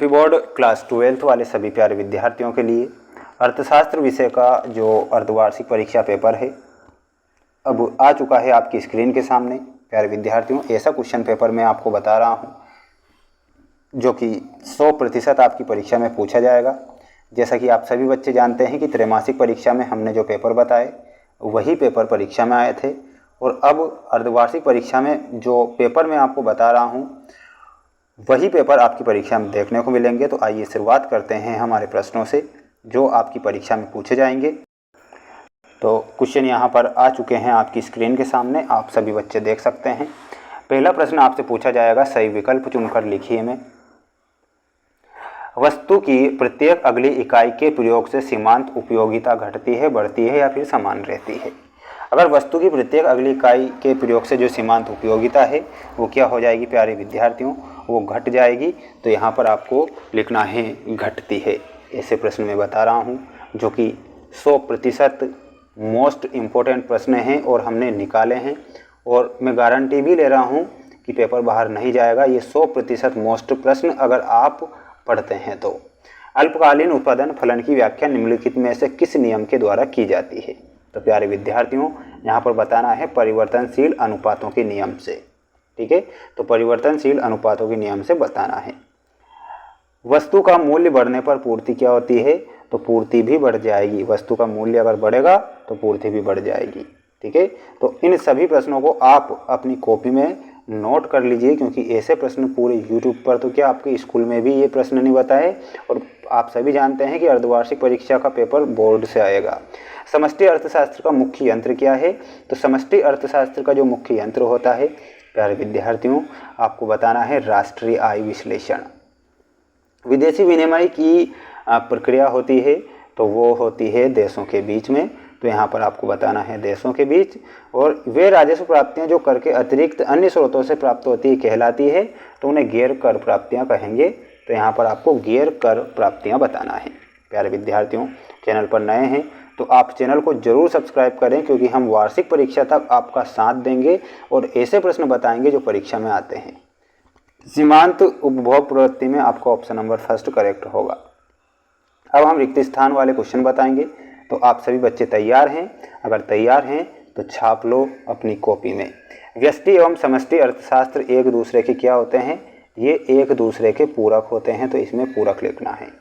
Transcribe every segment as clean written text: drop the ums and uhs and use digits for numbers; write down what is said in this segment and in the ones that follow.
MP board class 12th वाले सभी प्यारे विद्यार्थियों के लिए अर्थशास्त्र विषय का जो अर्धवार्षिक परीक्षा पेपर है अब आ चुका है आपकी स्क्रीन के सामने। प्यारे विद्यार्थियों, ऐसा क्वेश्चन पेपर मैं आपको बता रहा हूं जो कि 100% आपकी परीक्षा में पूछा जाएगा। जैसा कि आप सभी बच्चे जानते हैं कि त्रैमासिक परीक्षा में हमने जो पेपर बताए वही पेपर परीक्षा में आए थे, और अब अर्धवार्षिक परीक्षा में जो पेपर मैं आपको बता रहा हूं वही पेपर आपकी परीक्षा में देखने को मिलेंगे। तो आइए शुरुआत करते हैं हमारे प्रश्नों से जो आपकी परीक्षा में पूछे जाएंगे। तो क्वेश्चन यहाँ पर आ चुके हैं आपकी स्क्रीन के सामने, आप सभी बच्चे देख सकते हैं। पहला प्रश्न आपसे पूछा जाएगा, सही विकल्प चुनकर लिखिए में। वस्तु की प्रत्येक अगली इकाई के प्रयोग से सीमांत उपयोगिता घटती है, बढ़ती है या फिर समान रहती है। अगर वस्तु की प्रत्येक अगली इकाई के प्रयोग से जो सीमांत उपयोगिता है वो क्या हो जाएगी प्यारे विद्यार्थियों, वो घट जाएगी। तो यहाँ पर आपको लिखना है घटती है। ऐसे प्रश्न मैं बता रहा हूँ जो कि 100% मोस्ट इम्पोर्टेंट प्रश्न हैं और हमने निकाले हैं, और मैं गारंटी भी ले रहा हूँ कि पेपर बाहर नहीं जाएगा। ये 100% मोस्ट प्रश्न अगर आप पढ़ते हैं तो। अल्पकालीन उत्पादन फलन की व्याख्या निम्नलिखित में से किस नियम के द्वारा की जाती है। तो प्यारे विद्यार्थियों, यहाँ पर बताना है परिवर्तनशील अनुपातों के नियम से। ठीक है, तो परिवर्तनशील अनुपातों के नियम से बताना है। वस्तु का मूल्य बढ़ने पर पूर्ति क्या होती है, तो पूर्ति भी बढ़ जाएगी। वस्तु का मूल्य अगर बढ़ेगा तो पूर्ति भी बढ़ जाएगी। ठीक है, तो इन सभी प्रश्नों को आप अपनी कॉपी में नोट कर लीजिए, क्योंकि ऐसे प्रश्न पूरे यूट्यूब पर तो क्या आपके स्कूल में भी ये प्रश्न नहीं बताए, और आप सभी जानते हैं कि अर्धवार्षिक परीक्षा का पेपर बोर्ड से आएगा। समष्टि अर्थशास्त्र का मुख्य यंत्र क्या है, तो समष्टि अर्थशास्त्र का जो मुख्य यंत्र होता है प्यारे विद्यार्थियों आपको बताना है राष्ट्रीय आय विश्लेषण। विदेशी विनिमय की प्रक्रिया होती है तो वो होती है देशों के बीच में, तो यहाँ पर आपको बताना है देशों के बीच। और वे राजस्व प्राप्तियाँ जो कर के अतिरिक्त अन्य स्रोतों से प्राप्त होती है कहलाती है, तो उन्हें गैर कर प्राप्तियाँ कहेंगे। तो यहाँ पर आपको गैर कर प्राप्तियाँ बताना है। प्यारे विद्यार्थियों, चैनल पर नए हैं तो आप चैनल को जरूर सब्सक्राइब करें, क्योंकि हम वार्षिक परीक्षा तक आपका साथ देंगे और ऐसे प्रश्न बताएंगे जो परीक्षा में आते हैं। सीमांत उपभोग प्रवृत्ति में आपका ऑप्शन नंबर फर्स्ट करेक्ट होगा। अब हम रिक्त स्थान वाले क्वेश्चन बताएंगे। तो आप सभी बच्चे तैयार हैं? अगर तैयार हैं तो छाप लो अपनी कॉपी में। व्यष्टि एवं समष्टि अर्थशास्त्र एक दूसरे के क्या होते हैं, ये एक दूसरे के पूरक होते हैं, तो इसमें पूरक लिखना है।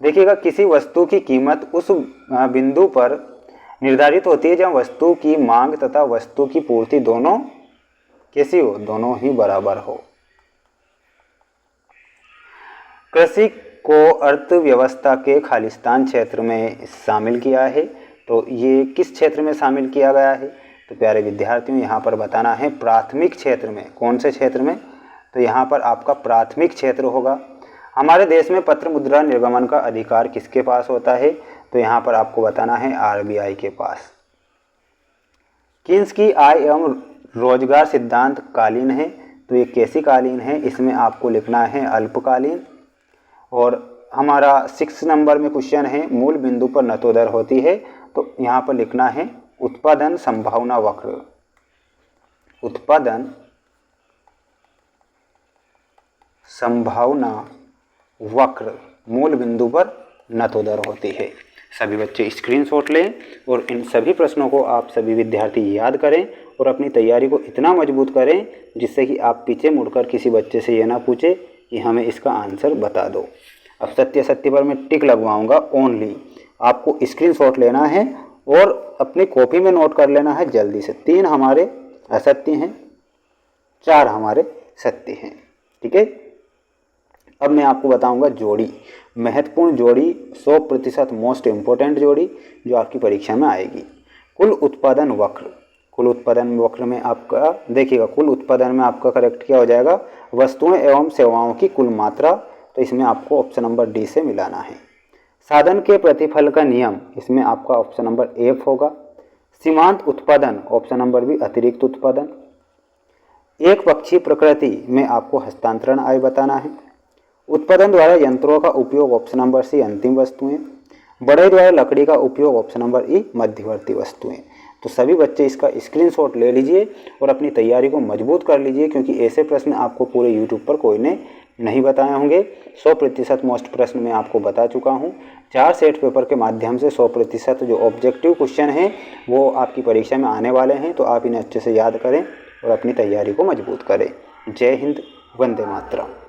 देखिएगा, किसी वस्तु की कीमत उस बिंदु पर निर्धारित होती है जहाँ वस्तु की मांग तथा वस्तु की पूर्ति दोनों कैसी हो, दोनों ही बराबर हो। कृषि को अर्थव्यवस्था के खालिस्तान क्षेत्र में शामिल किया है, तो ये किस क्षेत्र में शामिल किया गया है, तो प्यारे विद्यार्थियों यहाँ पर बताना है प्राथमिक क्षेत्र में। कौन से क्षेत्र में, तो यहाँ पर आपका प्राथमिक क्षेत्र होगा। हमारे देश में पत्र मुद्रा निर्गमन का अधिकार किसके पास होता है, तो यहाँ पर आपको बताना है आरबीआई के पास। किन्स की आय एवं रोजगार सिद्धांत कालीन है, तो ये कैसी कालीन है, इसमें आपको लिखना है अल्पकालीन। और हमारा 6 नंबर में क्वेश्चन है मूल बिंदु पर नतोदर होती है, तो यहाँ पर लिखना है उत्पादन संभावना वक्र। उत्पादन संभावना वक्र मूल बिंदु पर नतोदर होती है। सभी बच्चे स्क्रीनशॉट लें और इन सभी प्रश्नों को आप सभी विद्यार्थी याद करें और अपनी तैयारी को इतना मजबूत करें जिससे कि आप पीछे मुड़कर किसी बच्चे से ये ना पूछे कि हमें इसका आंसर बता दो। अब सत्य सत्य पर मैं टिक लगवाऊंगा ओनली। आपको स्क्रीनशॉट लेना है और अपनी कॉपी में नोट कर लेना है जल्दी से। 3 हमारे असत्य हैं, 4 हमारे सत्य हैं। ठीक है, अब मैं आपको बताऊंगा जोड़ी, महत्वपूर्ण जोड़ी, 100% मोस्ट इम्पोर्टेंट जोड़ी जो आपकी परीक्षा में आएगी। कुल उत्पादन वक्र। कुल उत्पादन वक्र में आपका देखिएगा, कुल उत्पादन में आपका करेक्ट क्या हो जाएगा, वस्तुएं एवं सेवाओं की कुल मात्रा, तो इसमें आपको ऑप्शन नंबर डी से मिलाना है। साधन के प्रतिफल का नियम, इसमें आपका ऑप्शन नंबर एफ होगा। सीमांत उत्पादन, ऑप्शन नंबर बी अतिरिक्त उत्पादन। एक पक्षीय प्रकृति में आपको हस्तांतरण आय बताना है। उत्पादन द्वारा यंत्रों का उपयोग, ऑप्शन नंबर सी अंतिम वस्तुएं। बढ़ई द्वारा लकड़ी का उपयोग, ऑप्शन नंबर ई मध्यवर्ती वस्तुएं। तो सभी बच्चे इसका स्क्रीनशॉट ले लीजिए और अपनी तैयारी को मजबूत कर लीजिए, क्योंकि ऐसे प्रश्न आपको पूरे यूट्यूब पर कोई ने नहीं बताए होंगे। 100% मोस्ट प्रश्न मैं आपको बता चुका हूँ। 4 सेट पेपर के माध्यम से 100% जो ऑब्जेक्टिव क्वेश्चन हैं वो आपकी परीक्षा में आने वाले हैं, तो आप इन्हें अच्छे से याद करें और अपनी तैयारी को मजबूत करें। जय हिंद, वंदे मातरम।